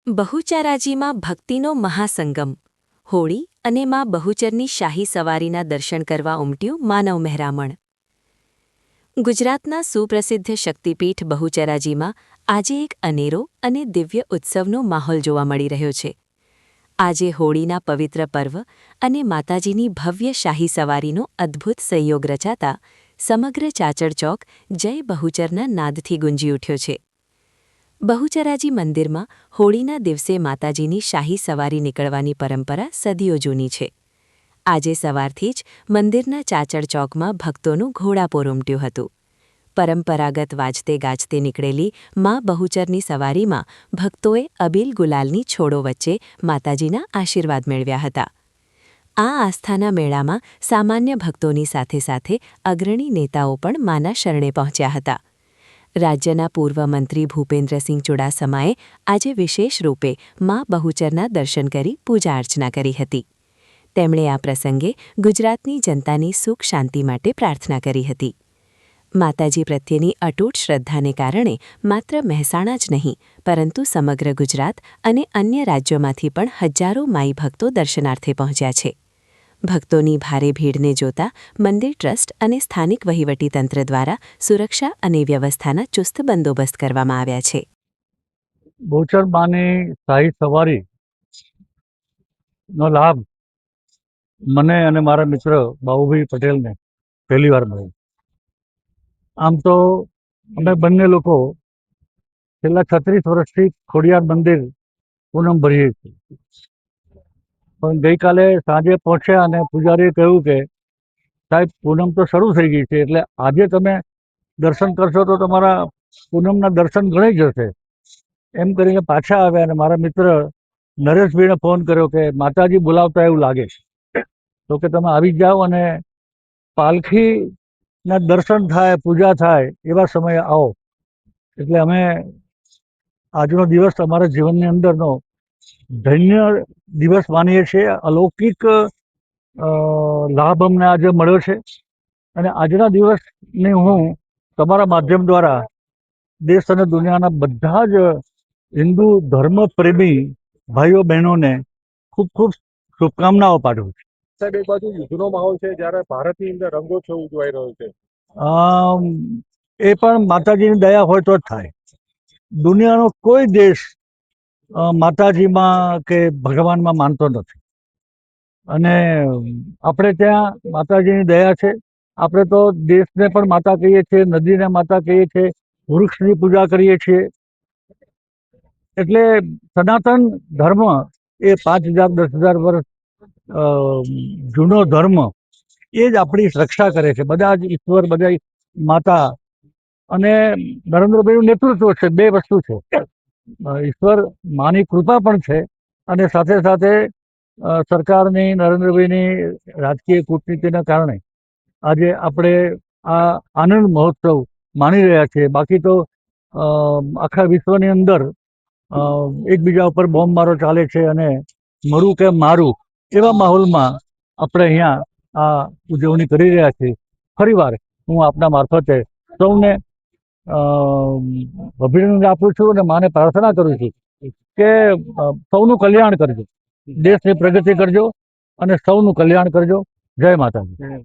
બહુચરાજીમાં ભક્તિનો મહાસંગમ હોળી અને માં બહુચરની શાહી સવારીના દર્શન કરવા ઉમટ્યું માનવ મહેરામણ. ગુજરાતના સુપ્રસિદ્ધ શક્તિપીઠ બહુચરાજીમાં આજે એક અનેરો અને દિવ્ય ઉત્સવનો માહોલ જોવા મળી રહ્યો છે. આજે હોળીના પવિત્ર પર્વ અને માતાજીની ભવ્ય શાહી સવારીનો અદ્ભુત સંયોગ રચાતા સમગ્ર ચાચડ ચોક જય બહુચરના નાદથી ગુંજી ઉઠ્યો છે. બહુચરાજી મંદિરમાં હોળીના દિવસે માતાજીની શાહી સવારી નીકળવાની પરંપરા સદીઓ જૂની છે. આજે સવારથી જ મંદિરના ચાચડ ચોકમાં ભક્તોનું ઘોડાપૂર ઉમટ્યું હતું. પરંપરાગત વાજતે ગાજતે નીકળેલી માં બહુચરની સવારીમાં ભક્તોએ અબીલ ગુલાલની છોડો વચ્ચે માતાજીના આશીર્વાદ મેળવ્યા હતા. આ આસ્થાના મેળામાં સામાન્ય ભક્તોની સાથે સાથે અગ્રણી નેતાઓ પણ માના શરણે પહોંચ્યા હતા. રાજ્યના પૂર્વ મંત્રી ભૂપેન્દ્રસિંહ ચુડાસમાએ આજે વિશેષ રૂપે માં બહુચરના દર્શન કરી પૂજા અર્ચના કરી હતી. તેમણે આ પ્રસંગે ગુજરાતની જનતાની સુખ શાંતિ માટે પ્રાર્થના કરી હતી. માતાજી પ્રત્યેની અતૂટ શ્રદ્ધાને કારણે માત્ર મહેસાણા જ નહીં પરંતુ સમગ્ર ગુજરાત અને અન્ય રાજ્યોમાંથી પણ હજારો માઈ ભક્તો દર્શનાર્થે પહોંચ્યા છે. ભક્તોની ભારે ભીડને જોતા મંદિર ટ્રસ્ટ અને સ્થાનિક વહીવટીતંત્ર દ્વારા સુરક્ષા અને વ્યવસ્થાના ચુસ્ત બંદોબસ્ત કરવામાં આવ્યા છે. બહુચર માની શાહી સવારી નો લાભ મને અને મારા મિત્ર બાબુભાઈ પટેલને પહેલી વાર મળ્યો. આમ તો અમે બંને લોકો છેલ્લા 36 વર્ષથી ખોડિયાર મંદિર પૂનમ ભરીએ છીએ. પણ ગઈકાલે સાંજે પહોંચ્યા અને પૂજારીએ કહ્યું કે સાહેબ પૂનમ તો શરૂ થઈ ગઈ છે, એટલે આજે તમે દર્શન કરશો તો તમારા પૂનમના દર્શન ગણાઈ જશે. એમ કરીને પાછા આવ્યા અને મારા મિત્ર નરેશભાઈને ફોન કર્યો કે માતાજી બોલાવતા એવું લાગે છે, તો કે તમે આવી જાઓ અને પાલખીના દર્શન થાય, પૂજા થાય એવા સમયે આવો. એટલે અમે આજનો દિવસ અમારા જીવનની અંદરનો ધન્ય દિવસ માનીએ છીએ. અલૌકિક લાભ અમને આજે મળ્યો છે અને આજના દિવસને હું તમારા માધ્યમ દ્વારા દેશ અને દુનિયાના બધા જ હિન્દુ ધર્મ પ્રેમી ભાઈઓ બહેનોને ખૂબ ખૂબ શુભકામનાઓ પાઠવું છું. સાહેબ, એક બાજુ યુદ્ધનો માહોલ છે, જ્યારે ભારતની અંદર રંગોત્સવ ઉજવાઈ રહ્યો છે. એ પણ માતાજીની દયા હોય તો જ થાય. દુનિયાનો કોઈ દેશ માતાજીમાં કે ભગવાનમાં માનતો નથી અને આપણે ત્યાં માતાજીની દયા છે. આપણે તો દેશને પણ માતા કહીએ છીએ, નદીને માતા કહીએ છીએ, વૃક્ષની પૂજા કરીએ છીએ. એટલે સનાતન ધર્મ એ 5000 10,000 વર્ષ જૂનો ધર્મ એ જ આપણી રક્ષા કરે છે. બધા જ ઈશ્વર, બધા માતા અને નરેન્દ્રભાઈનું નેતૃત્વ છે. બે વસ્તુ છે, ઈશ્વર માની કૃપા પણ છે અને સાથે સાથે સરકારની, નરેન્દ્રભાઈની રાજકીય કૂટનીતિના કારણે આજે આપણે આ આનંદ મહોત્સવ માણી રહ્યા છીએ. બાકી તો આખા વિશ્વની અંદર એકબીજા ઉપર બોમ્બમારો ચાલે છે અને મરું કે મારું એવા માહોલમાં આપણે અહીંયા આ ઉજવણી કરી રહ્યા છીએ. ફરીવાર હું આપના મારફતે સૌને અભિનંદન આપું છું અને માને પ્રાર્થના કરું છું કે સૌનું કલ્યાણ કરજો, દેશની પ્રગતિ કરજો અને સૌનું કલ્યાણ કરજો. જય માતાજી.